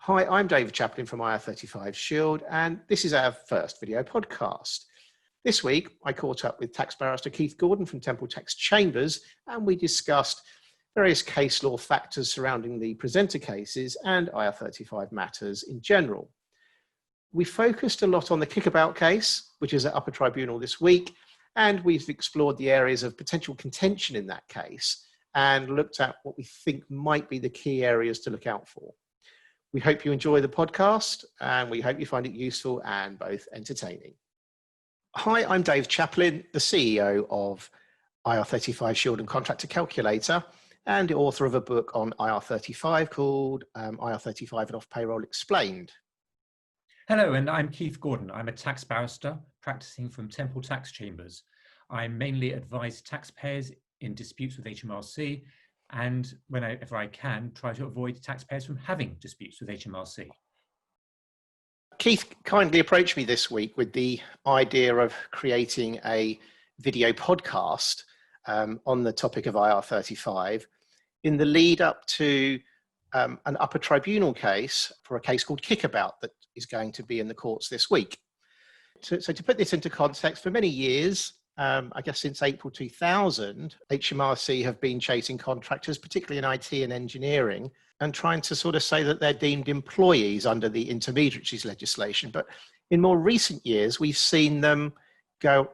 Hi, I'm David Chaplin from IR35 Shield, and this is our first video podcast. This week, I caught up with tax barrister Keith Gordon from Temple Tax Chambers, and we discussed various case law factors surrounding the presenter cases and IR35 matters in general. We focused a lot on the Kickabout case, which is at Upper Tribunal this week, and we've explored the areas of potential contention in that case and looked at what we think might be the key areas to look out for. We hope you enjoy the podcast, and we hope you find it useful and both entertaining. Hi, I'm Dave Chaplin, the CEO of IR35 Shield and Contractor Calculator, and the author of a book on IR35 called IR35 and Off Payroll Explained. Hello, and I'm Keith Gordon. I'm a tax barrister practicing from Temple Tax Chambers. I mainly advise taxpayers in disputes with HMRC, and whenever I can, try to avoid taxpayers from having disputes with HMRC. Keith kindly approached me this week with the idea of creating a video podcast on the topic of IR35 in the lead up to an Upper Tribunal case for a case called Kickabout that is going to be in the courts this week. So to put this into context, for many years, I guess since April 2000, HMRC have been chasing contractors, particularly in IT and engineering, and trying to sort of say that they're deemed employees under the intermediaries legislation. But in more recent years, we've seen them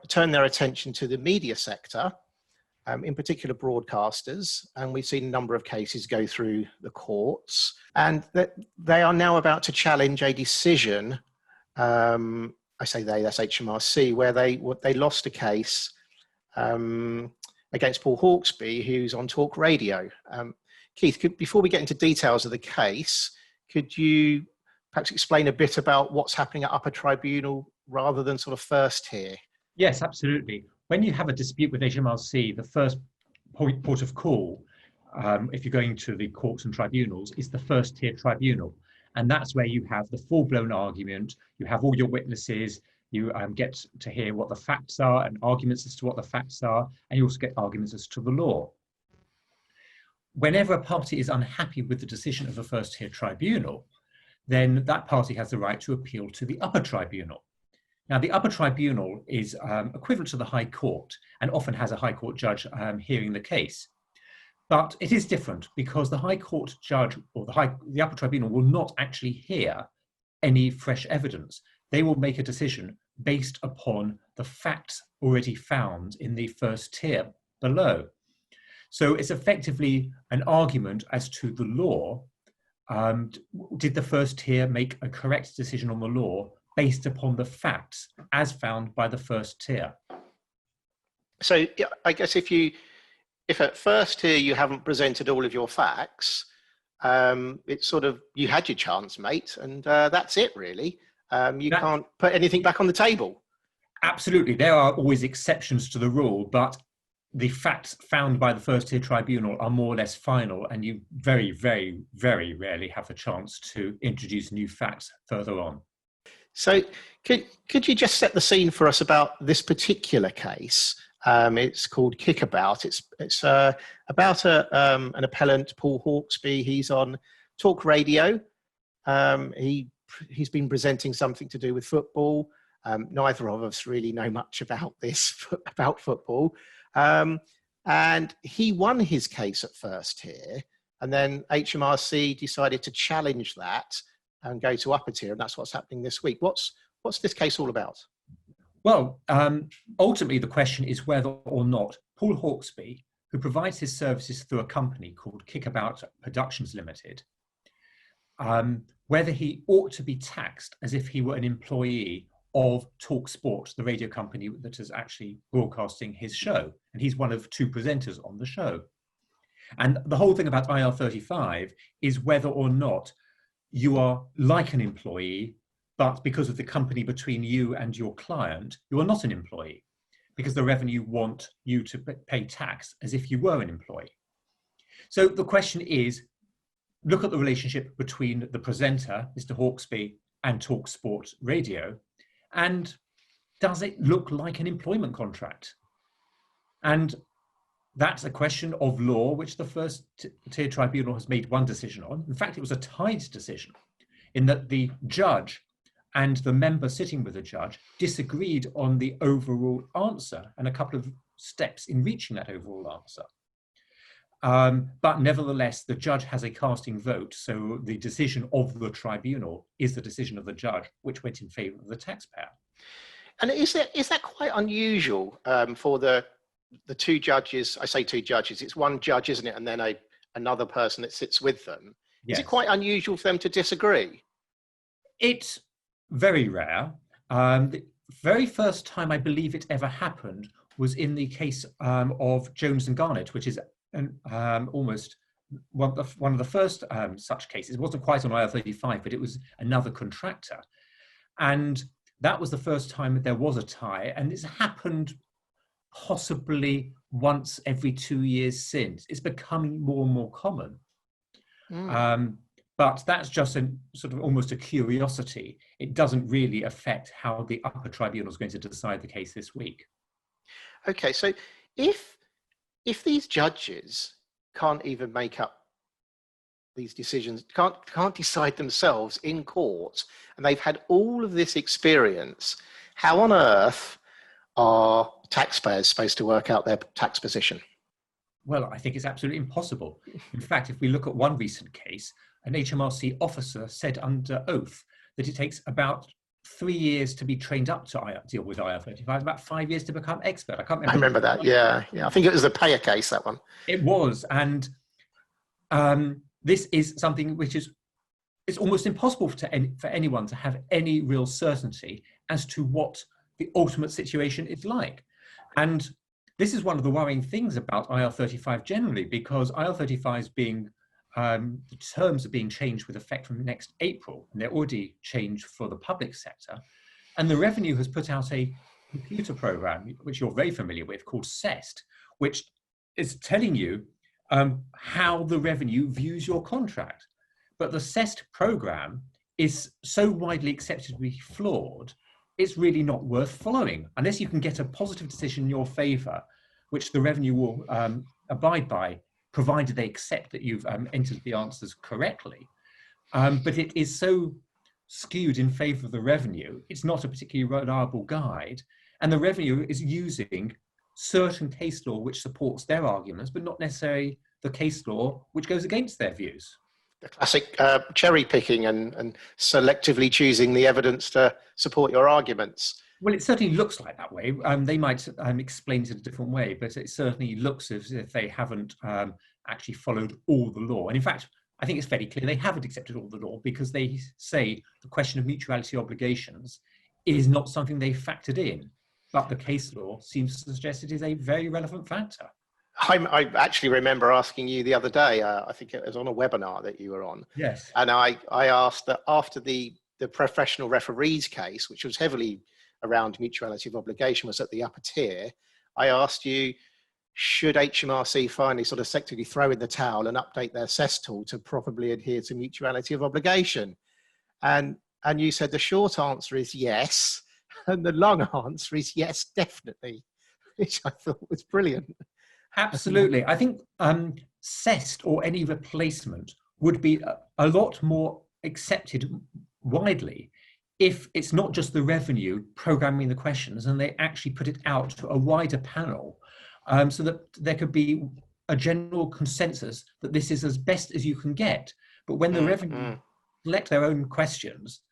turn their attention to the media sector, in particular broadcasters, and we've seen a number of cases go through the courts, and that they are now about to challenge a decision. I say that's HMRC, where they lost a case against Paul Hawksby, who's on Talk Radio. Keith, before we get into details of the case, could you perhaps explain a bit about what's happening at Upper Tribunal rather than sort of first tier? Yes, absolutely. When you have a dispute with HMRC, the first port of call, if you're going to the courts and tribunals, is the first tier tribunal. And that's where you have the full-blown argument, you have all your witnesses, you get to hear what the facts are and arguments as to what the facts are, and you also get arguments as to the law. Whenever a party is unhappy with the decision of the first-tier tribunal, then that party has the right to appeal to the Upper Tribunal. Now, the Upper Tribunal is equivalent to the High Court and often has a High Court judge hearing the case. But it is different because the High Court judge or the Upper Tribunal will not actually hear any fresh evidence. They will make a decision based upon the facts already found in the first tier below. So it's effectively an argument as to the law. Did the first tier make a correct decision on the law based upon the facts as found by the first tier? So I guess if at first tier you haven't presented all of your facts, it's sort of, you had your chance, mate, and that's it really. You can't put anything back on the table. Absolutely. There are always exceptions to the rule, but the facts found by the first tier tribunal are more or less final, and you very, very, very rarely have the chance to introduce new facts further on. So could you just set the scene for us about this particular case? It's called Kickabout. It's about an appellant, Paul Hawksby. He's on Talk Radio. He's been presenting something to do with football. Neither of us really know much about about football. And he won his case at first tier, and then HMRC decided to challenge that and go to upper tier, and that's what's happening this week. What's this case all about? Well, ultimately the question is whether or not Paul Hawksby, who provides his services through a company called Kickabout Productions Limited, whether he ought to be taxed as if he were an employee of Talk Sport, the radio company that is actually broadcasting his show. And he's one of two presenters on the show. And the whole thing about IR35 is whether or not you are like an employee, but because of the company between you and your client, you are not an employee, because the revenue want you to pay tax as if you were an employee. So the question is, look at the relationship between the presenter, Mr. Hawksby, and Talk Sport Radio, and does it look like an employment contract? And that's a question of law, which the first tier tribunal has made one decision on. In fact, it was a tied decision. in that the judge and the member sitting with the judge disagreed on the overall answer and a couple of steps in reaching that overall answer. But nevertheless, the judge has a casting vote, so the decision of the tribunal is the decision of the judge, which went in favour of the taxpayer. And is that quite unusual for the two judges? I say two judges, it's one judge, isn't it? And then another person that sits with them. Yes. Is it quite unusual for them to disagree? It's very rare. The very first time I believe it ever happened was in the case of Jones and Garnett, which is almost one of the first such cases. It wasn't quite on IR35, but it was another contractor. And that was the first time there was a tie, and it's happened possibly once every 2 years since. It's becoming more and more common. But that's just a sort of almost a curiosity. It doesn't really affect how the upper tribunal is going to decide the case this week. Okay, so if these judges can't even make up these decisions, can't decide themselves in court, and they've had all of this experience, how on earth are taxpayers supposed to work out their tax position? Well, I think it's absolutely impossible. In fact, if we look at one recent case, an HMRC officer said under oath that it takes about 3 years to be trained up to deal with IR35, about 5 years to become expert. I remember that. Yeah. I think it was a payer case, that one. It was, and this is something which it's almost impossible for anyone to have any real certainty as to what the ultimate situation is like. And this is one of the worrying things about IR35 generally, because IR35 is being the terms are being changed with effect from next April, and they're already changed for the public sector. And the Revenue has put out a computer program, which you're very familiar with, called CEST, which is telling you how the Revenue views your contract. But the CEST program is so widely accepted to be flawed, it's really not worth following, unless you can get a positive decision in your favour, which the Revenue will abide by, provided they accept that you've entered the answers correctly. But it is so skewed in favour of the Revenue, it's not a particularly reliable guide, and the Revenue is using certain case law which supports their arguments, but not necessarily the case law which goes against their views. The classic cherry picking and selectively choosing the evidence to support your arguments. Well, it certainly looks like that way. They might explain it in a different way, but it certainly looks as if they haven't actually followed all the law. And in fact, I think it's fairly clear they haven't accepted all the law, because they say the question of mutuality obligations is not something they factored in. But the case law seems to suggest it is a very relevant factor. I actually remember asking you the other day, I think it was on a webinar that you were on. Yes. And I asked that after the professional referees case, which was heavily around mutuality of obligation, was at the upper tier, I asked you, should HMRC finally sort of sectorally throw in the towel and update their CEST tool to properly adhere to mutuality of obligation? And you said the short answer is yes, and the long answer is yes, definitely, which I thought was brilliant. Absolutely. I think CEST or any replacement would be a lot more accepted widely if it's not just the Revenue programming the questions, and they actually put it out to a wider panel, so that there could be a general consensus that this is as best as you can get. But when the Revenue select their own questions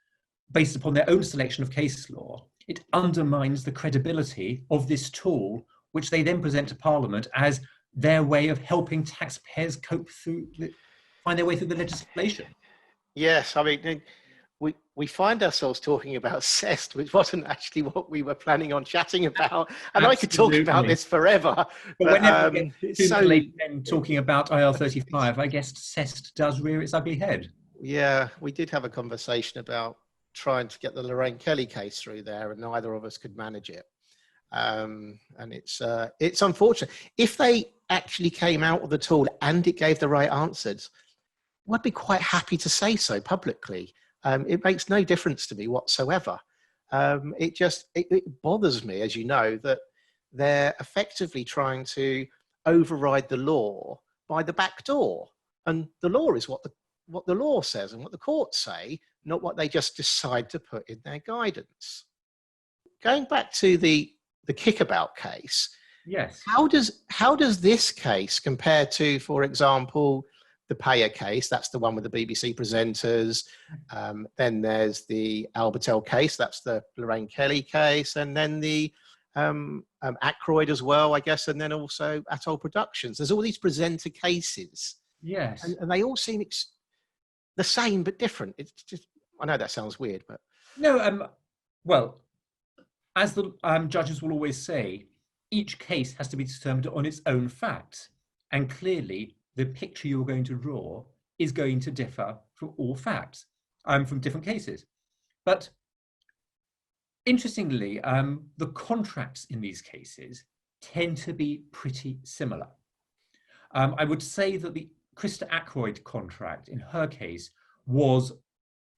based upon their own selection of case law, it undermines the credibility of this tool, which they then present to Parliament as their way of helping taxpayers cope through, find their way through the legislation. Yes, I mean, we find ourselves talking about CEST, which wasn't actually what we were planning on chatting about. And I could talk about this forever. But whenever it's so late then talking about IR35, I guess CEST does rear its ugly head. Yeah, we did have a conversation about trying to get the Lorraine Kelly case through there, and neither of us could manage it. And it's unfortunate. If they actually came out with the tool and it gave the right answers, I'd be quite happy to say so publicly. It makes no difference to me whatsoever. It bothers me, as you know, that they're effectively trying to override the law by the back door. And the law is what the law says and what the courts say. not what they just decide to put in their guidance. Going back to the Kickabout case, Yes. how does this case compare to, for example, the Payer case? That's the one with the BBC presenters. Then there's the Albertel case. That's the Lorraine Kelly case, and then the Ackroyd as well, I guess, and then also Atoll Productions. There's all these presenter cases. Yes. And they all seem the same but different. It's just, I know that sounds weird, but No. Well, as the judges will always say, each case has to be determined on its own facts, and clearly the picture you're going to draw is going to differ from all facts, from different cases. But interestingly, the contracts in these cases tend to be pretty similar. I would say that the Krista Ackroyd contract in her case was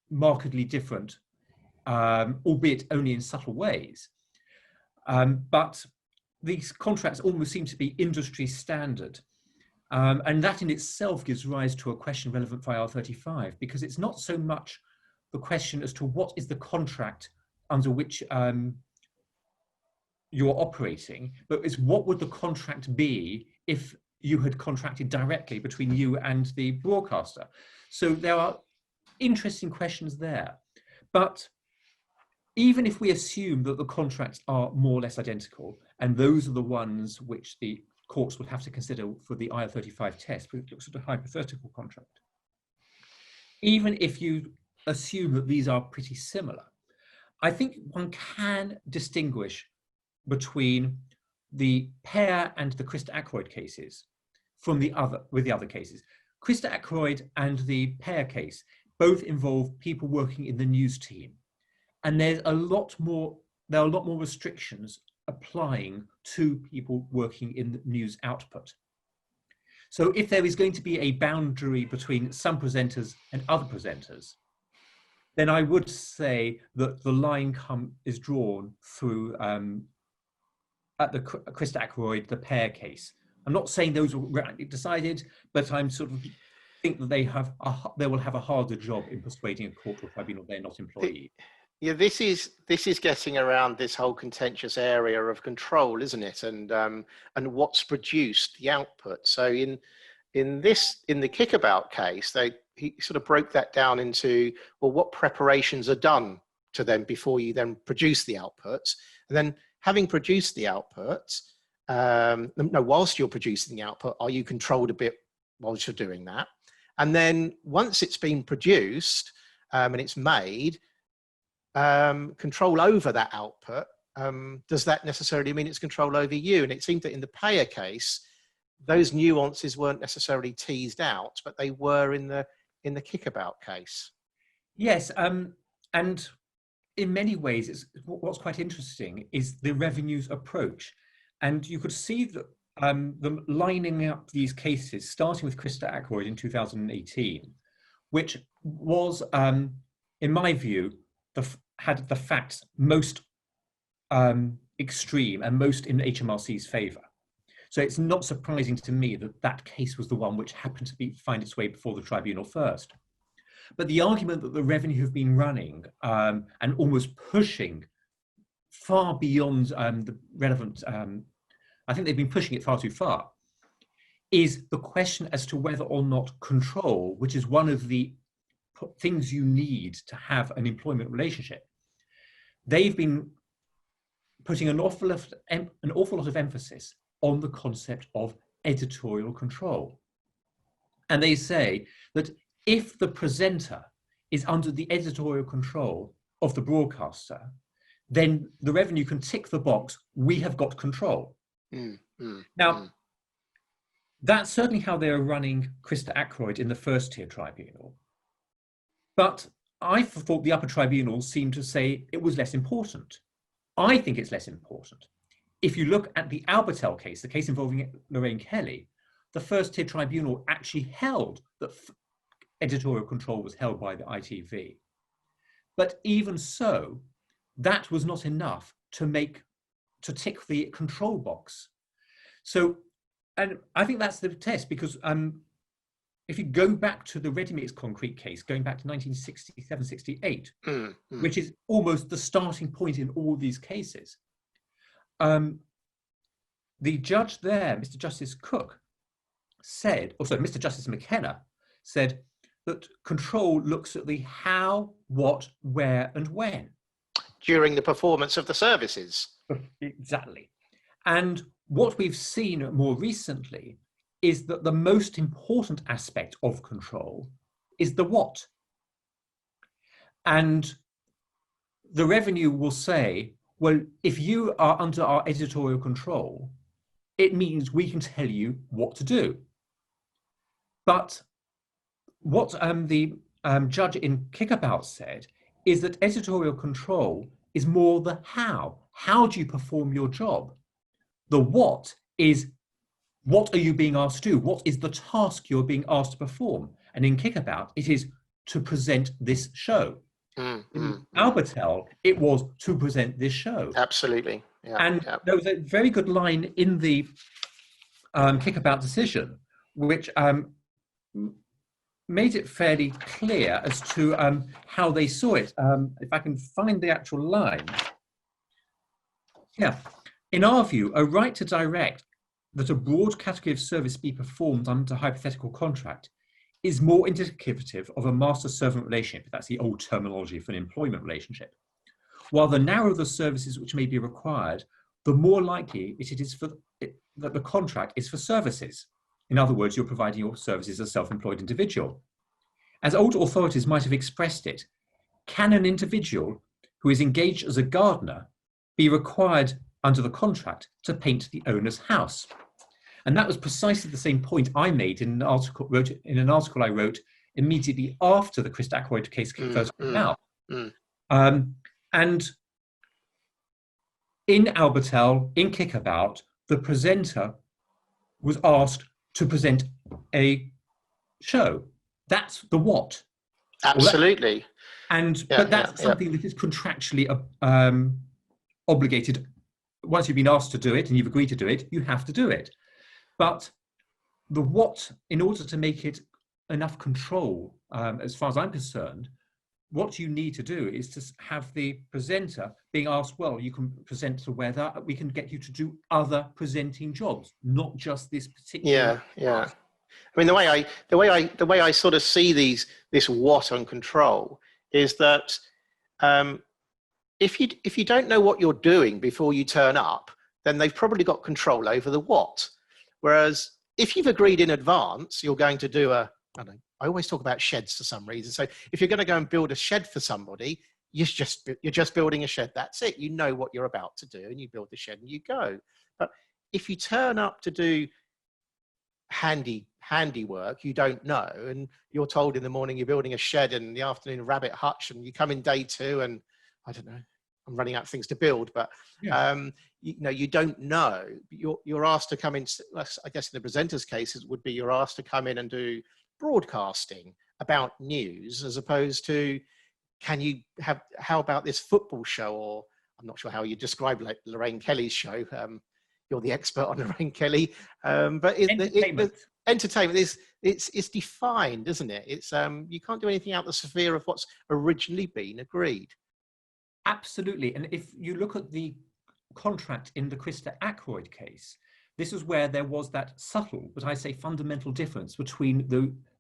markedly different, albeit only in subtle ways. But these contracts almost seem to be industry standard. And that in itself gives rise to a question relevant for IR35, because it's not so much the question as to what is the contract under which you're operating, but it's what would the contract be if you had contracted directly between you and the broadcaster. So there are interesting questions there. But even if we assume that the contracts are more or less identical, and those are the ones which the courts would have to consider for the IR35 test, which looks at a hypothetical contract, even if you assume that these are pretty similar, I think one can distinguish between the Payer and the Krista Ackroyd cases from the other cases. Krista Ackroyd and the Payer case both involve people working in the news team, and there are a lot more restrictions applying to people working in the news output. So if there is going to be a boundary between some presenters and other presenters, then I would say that the line is drawn through at the Krista Ackroyd, the Payer case. I'm not saying those were decided, but I'm sort of think that they will have a harder job in persuading a court or tribunal they're not employees. Yeah, this is getting around this whole contentious area of control, isn't it? And what's produced, the output. So in the Kickabout case, he sort of broke that down into, well, what preparations are done to them before you then produce the outputs, and then having produced the output, whilst you're producing the output, are you controlled a bit whilst you're doing that? And then once it's been produced and it's made, control over that output, does that necessarily mean it's control over you? And it seemed that in the Payer case, those nuances weren't necessarily teased out, but they were in the Kickabout case. Yes, and in many ways, what's quite interesting is the revenues approach, and you could see that them lining up these cases, starting with Krista Ackroyd in 2018, which was, in my view, had the facts most extreme and most in HMRC's favour. So it's not surprising to me that that case was the one which happened to find its way before the tribunal first. But the argument that the revenue have been running and almost pushing far beyond the relevant, I think they've been pushing it far too far, is the question as to whether or not control, which is one of the things you need to have an employment relationship. They've been putting an awful lot of emphasis on the concept of editorial control. And they say that if the presenter is under the editorial control of the broadcaster, then the revenue can tick the box, we have got control. That's certainly how they are running Krista Ackroyd in the first tier tribunal. But I thought the upper tribunal seemed to say it was less important. I think it's less important. If you look at the Albertel case, the case involving Lorraine Kelly, the first tier tribunal actually held that editorial control was held by the ITV. But even so, that was not enough to tick the control box. So, and I think that's the test, because if you go back to the ready-mix concrete case, going back to 1967, 68, which is almost the starting point in all these cases, the judge there, Mr. Justice Cook, said, also Mr. Justice McKenna, said that control looks at the how, what, where, and when. During the performance of the services. Exactly. And what we've seen more recently is that the most important aspect of control is the what. And the revenue will say, well, if you are under our editorial control, it means we can tell you what to do. But what the judge in Kickabout said is that editorial control is more the how. How do you perform your job? The what is, what are you being asked to do? What is the task you're being asked to perform? And in Kickabout, it is to present this show. In Albertel, it was to present this show. Absolutely. Yeah, and there was a very good line in the Kickabout decision, which made it fairly clear as to how they saw it. If I can find the actual line. Yeah. In our view, a right to direct that a broad category of service be performed under hypothetical contract is more indicative of a master-servant relationship. That's the old terminology for an employment relationship. While the narrower the services which may be required, the more likely it is that the contract is for services. In other words, you're providing your services as a self-employed individual. As old authorities might have expressed it, can an individual who is engaged as a gardener be required under the contract to paint the owner's house? And that was precisely the same point I made in an article I wrote immediately after the Chris Ackroyd case first came out. And in Albertel, in Kickabout, the presenter was asked to present a show. That's the what. Absolutely. But that's something that is contractually obligated. Once you've been asked to do it and you've agreed to do it, you have to do it. But the what, in order to make it enough control, as far as I'm concerned, what you need to do is to have the presenter being asked, well, you can present the weather, we can get you to do other presenting jobs, not just this particular. Yeah. I mean, the way I sort of see this what on control is that if you don't know what you're doing before you turn up, then they've probably got control over the what. Whereas if you've agreed in advance, you're going to do I always talk about sheds for some reason. So if you're going to go and build a shed for somebody, you're just building a shed. That's it. You know what you're about to do, and you build the shed and you go. But if you turn up to do handiwork you don't know, and you're told in the morning you're building a shed, and in the afternoon a rabbit hutch, and you come in day 2 and I don't know, I'm running out of things to build, but you don't know. You're asked to come in. I guess in the presenter's case, it would be you're asked to come in and do broadcasting about news, as opposed to how about this football show, or I'm not sure how you describe Lorraine Kelly's show. You're the expert on Lorraine Kelly, but entertainment is it's defined, isn't it? It's you can't do anything out the sphere of what's originally been agreed. Absolutely. And if you look at the contract in the Krista Ackroyd case, this is where there was that subtle, but I say fundamental difference between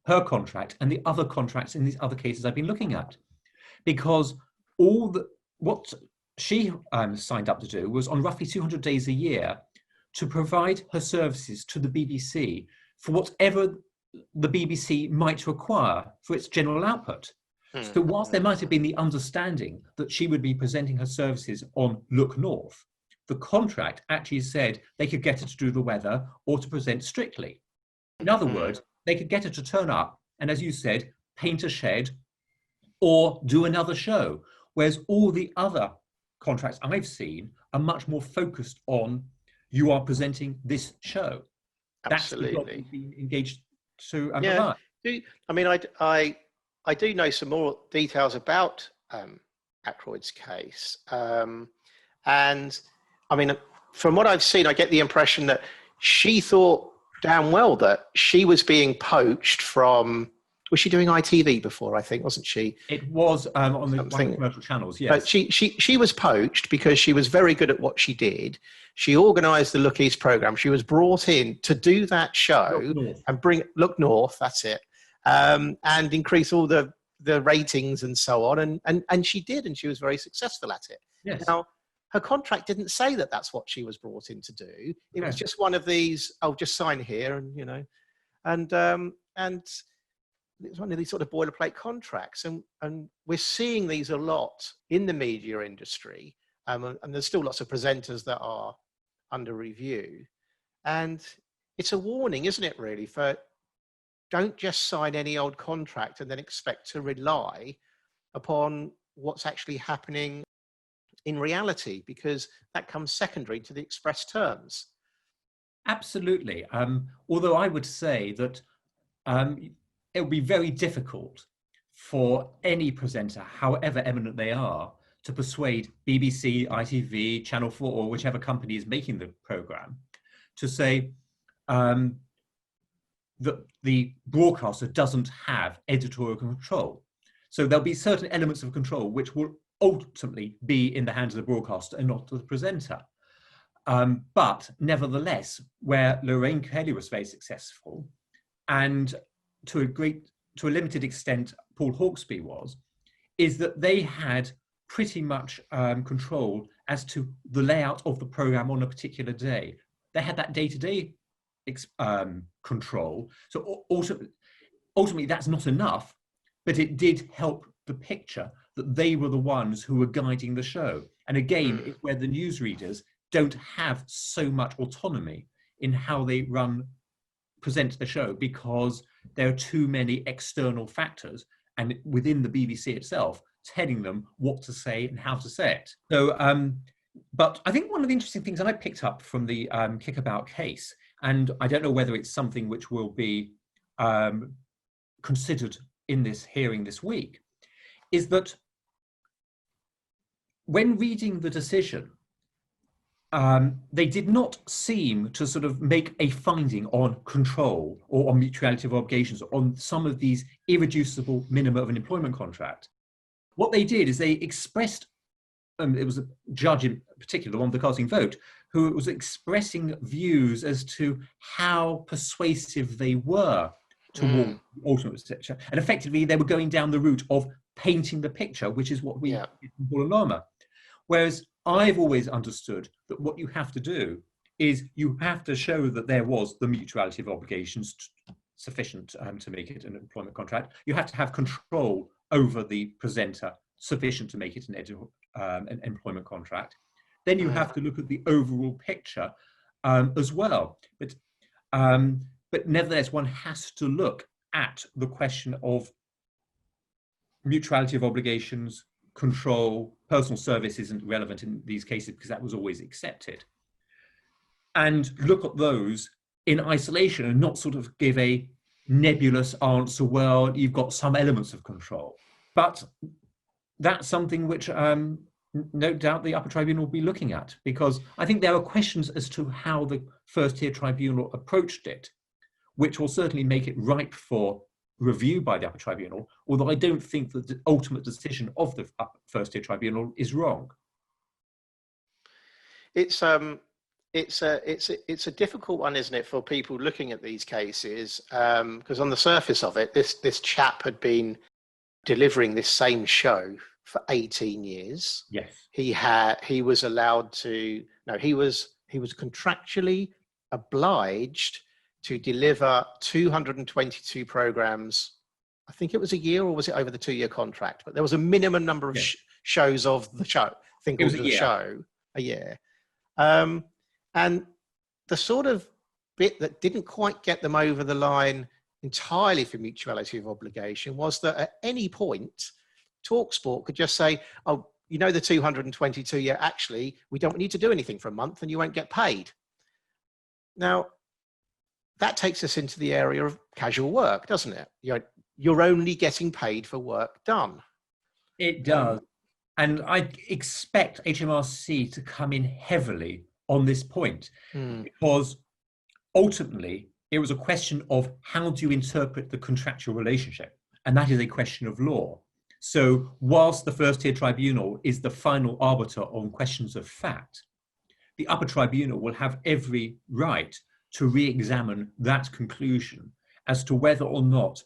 her contract and the other contracts in these other cases I've been looking at. Because what she signed up to do was on roughly 200 days a year to provide her services to the BBC for whatever the BBC might require for its general output. So whilst there might have been the understanding that she would be presenting her services on Look North, the contract actually said they could get her to do the weather or to present Strictly. In other words, they could get her to turn up and, as you said, paint a shed or do another show. Whereas all the other contracts I've seen are much more focused on, you are presenting this show. Absolutely. That's the job you've been engaged to provide. I mean, I do know some more details about Ackroyd's case. And I mean, from what I've seen, I get the impression that she thought damn well that she was being poached from. Was she doing ITV before? I think, wasn't she? It was on one of the Something. commercial channels, yes. But she was poached because she was very good at what she did. She organised the Look East programme. She was brought in to do that show and bring Look North. That's it, and increase all the ratings and so on. And she did, and she was very successful at it. Yes. Now, her contract didn't say that that's what she was brought in to do. It was just one of these. Oh, just sign here, and you know, and it's one of these sort of boilerplate contracts, and we're seeing these a lot in the media industry, and there's still lots of presenters that are under review, and it's a warning, isn't it, really, for don't just sign any old contract and then expect to rely upon what's actually happening in reality, because that comes secondary to the express terms. Absolutely. Although I would say that it would be very difficult for any presenter, however eminent they are, to persuade BBC, ITV, Channel 4, or whichever company is making the programme, to say that the broadcaster doesn't have editorial control. So there'll be certain elements of control which will ultimately be in the hands of the broadcaster and not the presenter. But nevertheless, where Lorraine Kelly was very successful, and to a limited extent Paul Hawksby was, is that they had pretty much control as to the layout of the programme on a particular day. They had that day-to-day control. So ultimately that's not enough, but it did help the picture that they were the ones who were guiding the show. And again, it's where the newsreaders don't have so much autonomy in how they present the show, because there are too many external factors and within the BBC itself telling them what to say and how to say it. So, but I think one of the interesting things that I picked up from the Kickabout case, and I don't know whether it's something which will be considered in this hearing this week, is that when reading the decision, they did not seem to sort of make a finding on control or on mutuality of obligations, on some of these irreducible minima of an employment contract. What they did is they expressed, it was a judge in particular, the one with the casting vote, who was expressing views as to how persuasive they were toward the ultimate picture. And effectively, they were going down the route of painting the picture, which is what we did in Paul and Lama. Whereas I've always understood that what you have to do is you have to show that there was the mutuality of obligations sufficient to make it an employment contract. You have to have control over the presenter sufficient to make it an employment contract. Then you have to look at the overall picture as well. But nevertheless, one has to look at the question of mutuality of obligations, control. Personal service isn't relevant in these cases because that was always accepted. And look at those in isolation and not sort of give a nebulous answer, well, you've got some elements of control. But that's something which no doubt the upper tribunal will be looking at, because I think there are questions as to how the first tier tribunal approached it, which will certainly make it ripe for review by the upper tribunal, although I don't think that the ultimate decision of the first tier tribunal is wrong. It's a difficult one, isn't it, for people looking at these cases, because on the surface of it, this chap had been delivering this same show for 18 years. Yes. He was allowed to, no, he was contractually obliged to deliver 222 programs. I think it was a year, or was it over the 2-year contract? But there was a minimum number of shows of the show. I think it was a show, a year. And the sort of bit that didn't quite get them over the line entirely for mutuality of obligation was that at any point, TalkSport could just say, oh, you know, the 222, yeah, actually, we don't need to do anything for a month and you won't get paid. Now, that takes us into the area of casual work, doesn't it? You're only getting paid for work done. It does. And I expect HMRC to come in heavily on this point, because ultimately, It was a question of how do you interpret the contractual relationship? And that is a question of law. So whilst the first tier tribunal is the final arbiter on questions of fact, the upper tribunal will have every right to re-examine that conclusion as to whether or not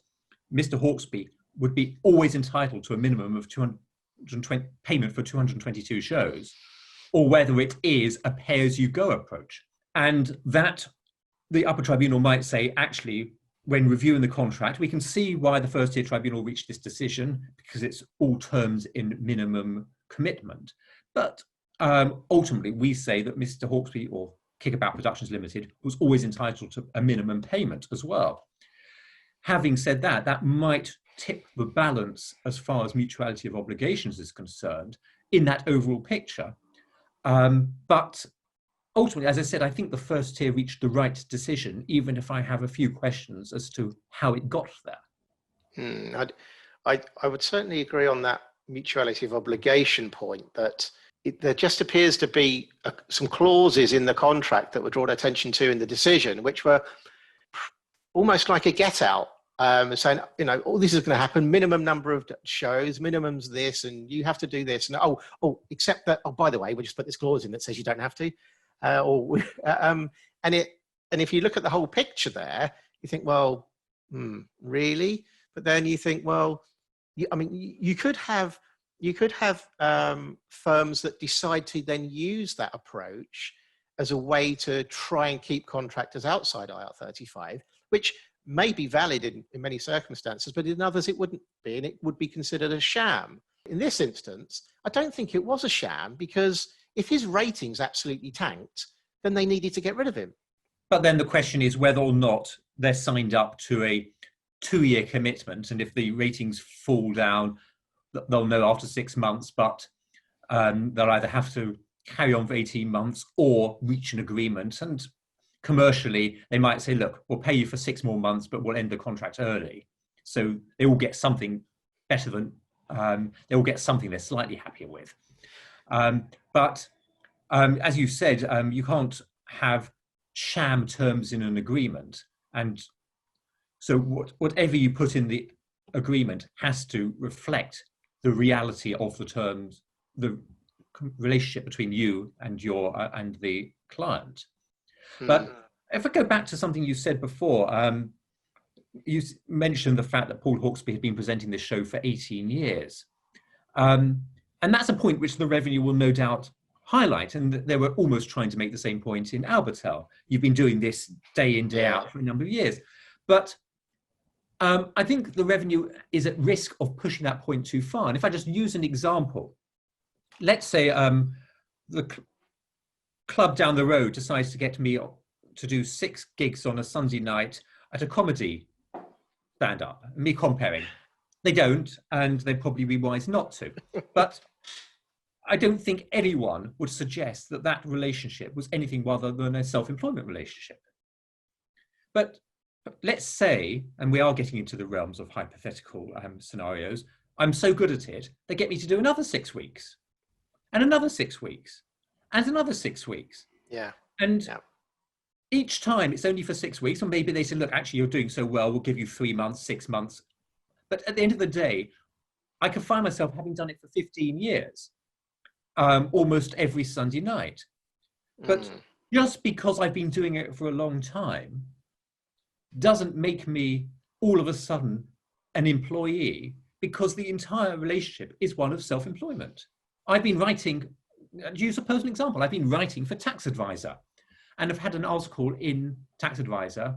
Mr. Hawksby would be always entitled to a minimum of 220 payment for 222 shows, or whether it is a pay-as-you-go approach. And that the upper tribunal might say, actually, when reviewing the contract, we can see why the first tier tribunal reached this decision because it's all terms in minimum commitment. But ultimately, we say that Mr. Hawksby or Kickabout Productions Limited was always entitled to a minimum payment as well. Having said that, that might tip the balance as far as mutuality of obligations is concerned in that overall picture. But ultimately, as I said, I think the first tier reached the right decision, even if I have a few questions as to how it got there. I would certainly agree on that mutuality of obligation point, that there just appears to be some clauses in the contract that were drawn attention to in the decision, which were almost like a get out, saying, you know, all this is going to happen, minimum number of shows, minimum's this, and you have to do this. And except that, by the way, we just put this clause in that says you don't have to. And if you look at the whole picture there, you think, well, really? But then you think, well, you could have firms that decide to then use that approach as a way to try and keep contractors outside IR35, which may be valid in many circumstances, but in others it wouldn't be, and it would be considered a sham. In this instance, I don't think it was a sham, because if his ratings absolutely tanked, then they needed to get rid of him. But then the question is whether or not they're signed up to a 2-year commitment, and if the ratings fall down, they'll know after 6 months, but they'll either have to carry on for 18 months or reach an agreement. And commercially, they might say, look, we'll pay you for 6 more months, but we'll end the contract early. So they will get something better than, they will get something they're slightly happier with. But as you said, you can't have sham terms in an agreement. And so whatever you put in the agreement has to reflect the reality of the terms, the relationship between you and and the client. But if I go back to something you said before, you mentioned the fact that Paul Hawksby had been presenting this show for 18 years. And that's a point which the Revenue will no doubt highlight. And they were almost trying to make the same point in Albertel. You've been doing this day in, day out for a number of years. But I think the Revenue is at risk of pushing that point too far. And if I just use an example, let's say the club down the road decides to get me to do 6 gigs on a Sunday night at a comedy stand-up, me comparing. They don't, and they'd probably be wise not to. But I don't think anyone would suggest that that relationship was anything other than a self-employment relationship. But let's say, and we are getting into the realms of hypothetical scenarios, I'm so good at it, they get me to do another 6 weeks, and another 6 weeks, and another 6 weeks. Yeah. And each time it's only for 6 weeks, or maybe they say, look, actually, you're doing so well, we'll give you 3 months, 6 months. But at the end of the day, I can find myself having done it for 15 years, almost every Sunday night. But just because I've been doing it for a long time doesn't make me all of a sudden an employee, because the entire relationship is one of self-employment. I've been writing, to use a personal example, I've been writing for Tax Advisor, and I've had an article in Tax Advisor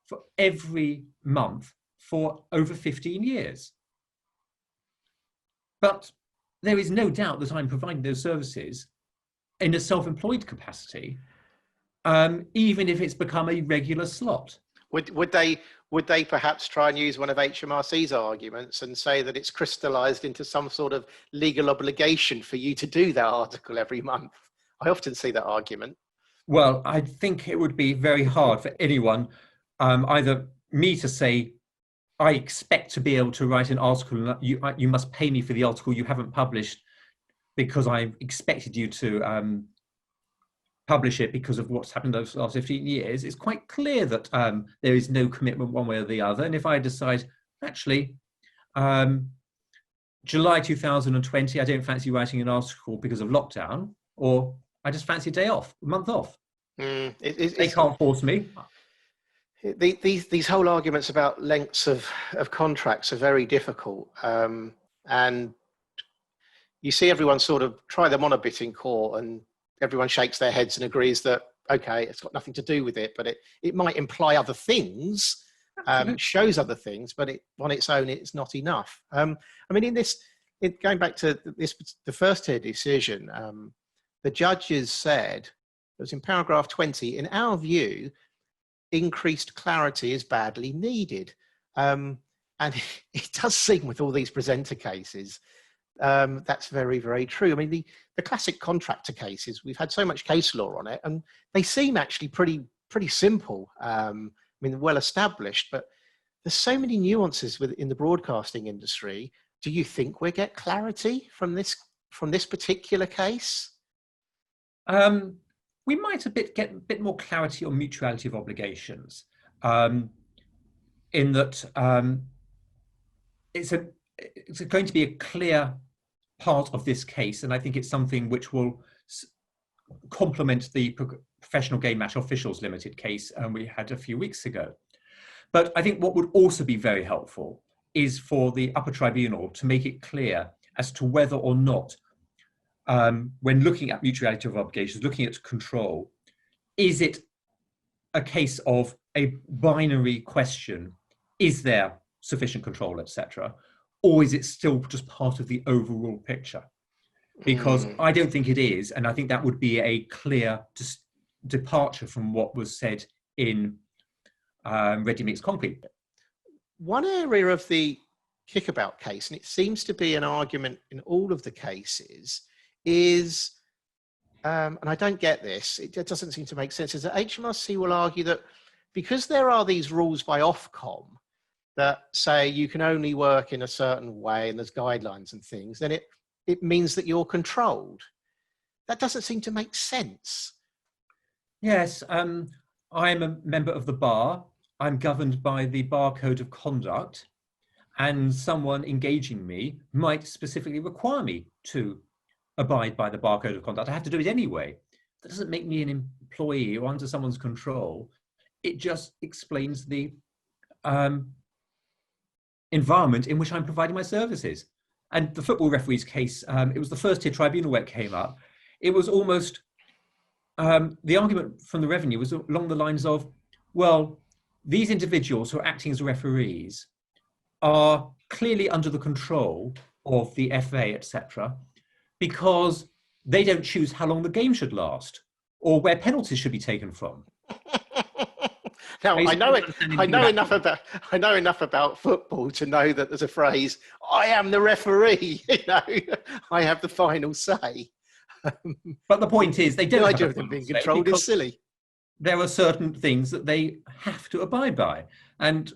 for every month for over 15 years. But there is no doubt that I'm providing those services in a self-employed capacity, even if it's become a regular slot. Would they perhaps try and use one of HMRC's arguments and say that it's crystallized into some sort of legal obligation for you to do that article every month? I often see that argument. Well, I think it would be very hard for anyone, either me to say, I expect to be able to write an article, you must pay me for the article you haven't published because I've expected you to publish it because of what's happened over the last 15 years, it's quite clear that there is no commitment one way or the other. And if I decide, actually, July 2020, I don't fancy writing an article because of lockdown, or I just fancy a day off, a month off. They can't force me. These whole arguments about lengths of contracts are very difficult. And you see everyone sort of try them on a bit in court, and everyone shakes their heads and agrees that, okay, it's got nothing to do with it, but it might imply other things, shows other things, but on its own, it's not enough. I mean, going back to the first tier decision, the judges said, it was in paragraph 20, in our view, increased clarity is badly needed. And it does seem with all these presenter cases, that's very, very true. I mean, the classic contractor cases, we've had so much case law on it, and they seem actually pretty simple. I mean, well established, but there's so many nuances in the broadcasting industry. Do you think we get clarity from this particular case? We might get a bit more clarity on mutuality of obligations, in that it's going to be a clear part of this case, and I think it's something which will complement the Professional Game Match Officials Limited case we had a few weeks ago. But I think what would also be very helpful is for the upper tribunal to make it clear as to whether or not, when looking at mutuality of obligations, looking at control, is it a case of a binary question? Is there sufficient control, etc.? Or is it still just part of the overall picture? Because I don't think it is, and I think that would be a clear departure from what was said in Ready Mix Concrete. One area of the Kickabout case, and it seems to be an argument in all of the cases, is, and I don't get this, it doesn't seem to make sense, is that HMRC will argue that because there are these rules by Ofcom that say you can only work in a certain way and there's guidelines and things, then it means that you're controlled. That doesn't seem to make sense. Yes, I'm a member of the bar. I'm governed by the Bar Code of Conduct, and someone engaging me might specifically require me to abide by the Bar Code of Conduct. I have to do it anyway. That doesn't make me an employee or under someone's control. It just explains the environment in which I'm providing my services. And the football referees case, it was the first tier tribunal where it came up. It was almost, the argument from the revenue was along the lines of, well, these individuals who are acting as referees are clearly under the control of the FA, etc., because they don't choose how long the game should last or where penalties should be taken from. Now, I know enough about football to know that there's a phrase, I am the referee, I have the final say. But the point is, they don't the idea of them being controlled is silly. There are certain things that they have to abide by. And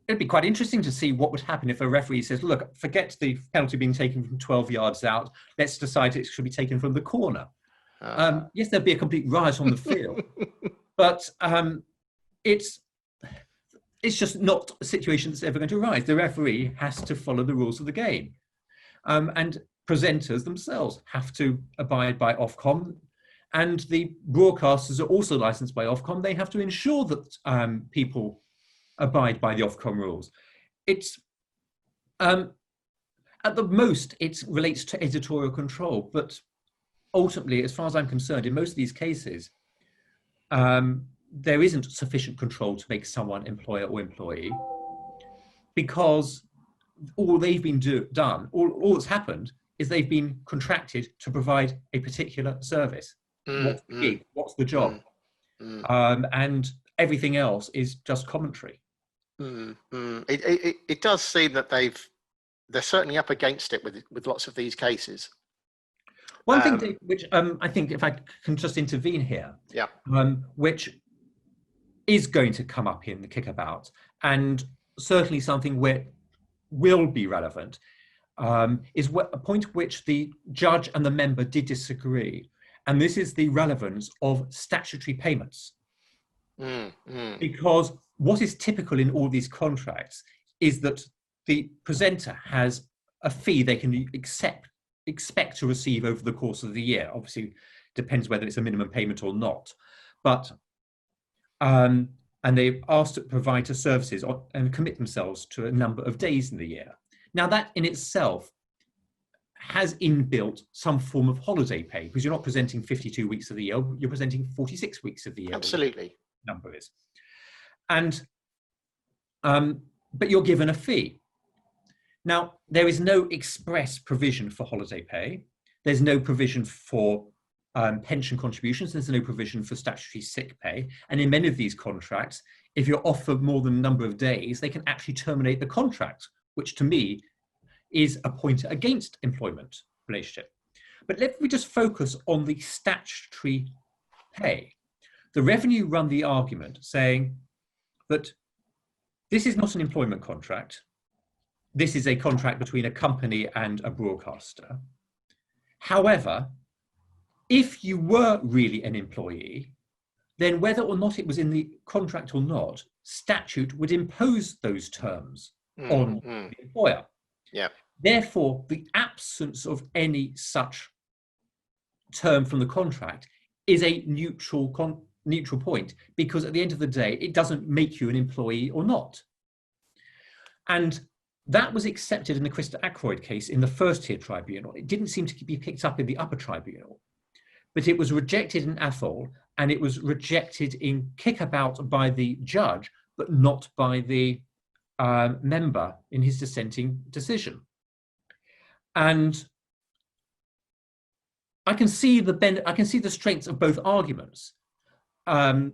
it'd be quite interesting to see what would happen if a referee says, look, forget the penalty being taken from 12 yards out, let's decide it should be taken from the corner. Yes, there'd be a complete riot on the field, but it's just not a situation that's ever going to arise. The referee has to follow the rules of the game. And presenters themselves have to abide by Ofcom, and the broadcasters are also licensed by Ofcom. They have to ensure that people abide by the Ofcom rules. It's at the most, it relates to editorial control, but ultimately, as far as I'm concerned, in most of these cases, there isn't sufficient control to make someone employer or employee, because all they've been done, all that's happened is they've been contracted to provide a particular service. What's the gig? What's the job? And everything else is just commentary. It does seem that they're certainly up against it with lots of these cases. One thing which I think, if I can just intervene here, which is going to come up in the Kickabout, and certainly something where will be relevant, is a point at which the judge and the member did disagree. And this is the relevance of statutory payments. Because what is typical in all these contracts is that the presenter has a fee they can expect to receive over the course of the year. Obviously, depends whether it's a minimum payment or not. But and they've asked to provide services and commit themselves to a number of days in the year. Now, that in itself has inbuilt some form of holiday pay, because you're not presenting 52 weeks of the year, you're presenting 46 weeks of the year. Absolutely. Number is. And but you're given a fee. Now, there is no express provision for holiday pay. There's no provision for pension contributions. There's no provision for statutory sick pay. And in many of these contracts, if you're off for more than a number of days, they can actually terminate the contract, which to me is a pointer against employment relationship. But let me just focus on the statutory pay. The Revenue run the argument saying that this is not an employment contract. This is a contract between a company and a broadcaster. However, if you were really an employee, then whether or not it was in the contract or not, statute would impose those terms on the employer. Yeah. Therefore, the absence of any such term from the contract is a neutral point, because at the end of the day, it doesn't make you an employee or not. And that was accepted in the Christa Ackroyd case in the first tier tribunal. It didn't seem to be picked up in the upper tribunal, but it was rejected in Athol, and it was rejected in Kickabout by the judge, but not by the member in his dissenting decision. And I can see the strengths of both arguments. I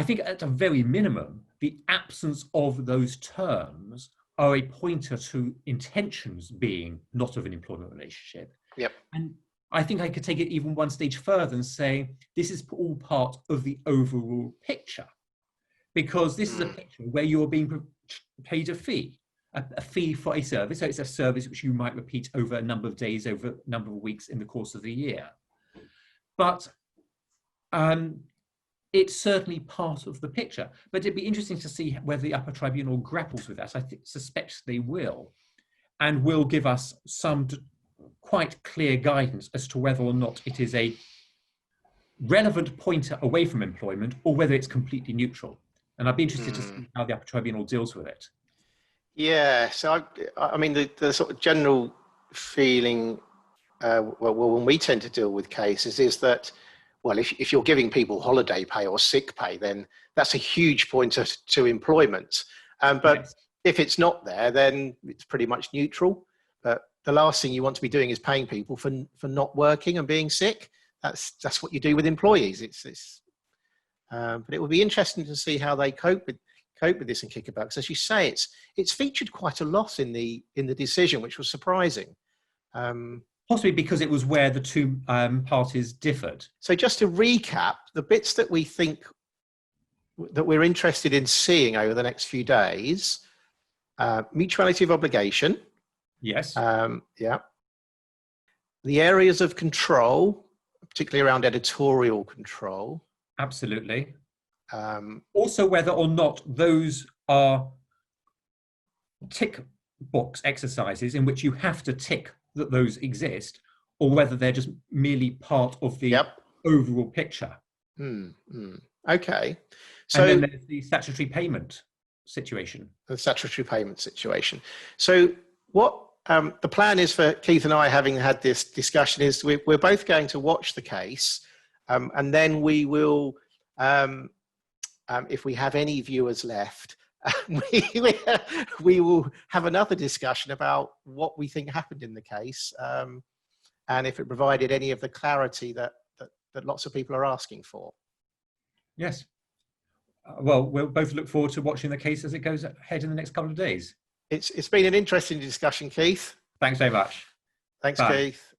think at a very minimum, the absence of those terms are a pointer to intentions being not of an employment relationship. Yep. And I think I could take it even one stage further and say this is all part of the overall picture, because this is a picture where you're being paid a fee for a service. So it's a service which you might repeat over a number of days, over a number of weeks in the course of the year. But it's certainly part of the picture. But it'd be interesting to see whether the upper tribunal grapples with that. I suspect they will, and will give us some quite clear guidance as to whether or not it is a relevant pointer away from employment or whether it's completely neutral. And I'd be interested to see how the upper tribunal deals with it. Yeah, so I mean, the sort of general feeling, when we tend to deal with cases is that, well, if you're giving people holiday pay or sick pay, then that's a huge pointer to employment. But yes, if it's not there, then it's pretty much neutral. But the last thing you want to be doing is paying people for not working and being sick. That's what you do with employees. But it will be interesting to see how they cope with this in Kickabout, because as you say, it's featured quite a lot in the decision, which was surprising. Possibly because it was where the two parties differed. So just to recap, the bits that we think that we're interested in seeing over the next few days: mutuality of obligation. Yes. Yeah. The areas of control, particularly around editorial control. Absolutely. Also, whether or not those are tick box exercises in which you have to tick that those exist, or whether they're just merely part of the overall picture. Okay. So and then there's the statutory payment situation. The statutory payment situation. So what the plan is for Keith and I, having had this discussion, is we're both going to watch the case, and then we will, if we have any viewers left, we will have another discussion about what we think happened in the case, and if it provided any of the clarity that lots of people are asking for. Yes. Well, we'll both look forward to watching the case as it goes ahead in the next couple of days. It's been an interesting discussion, Keith. Thanks very much. Thanks, Bye. Keith.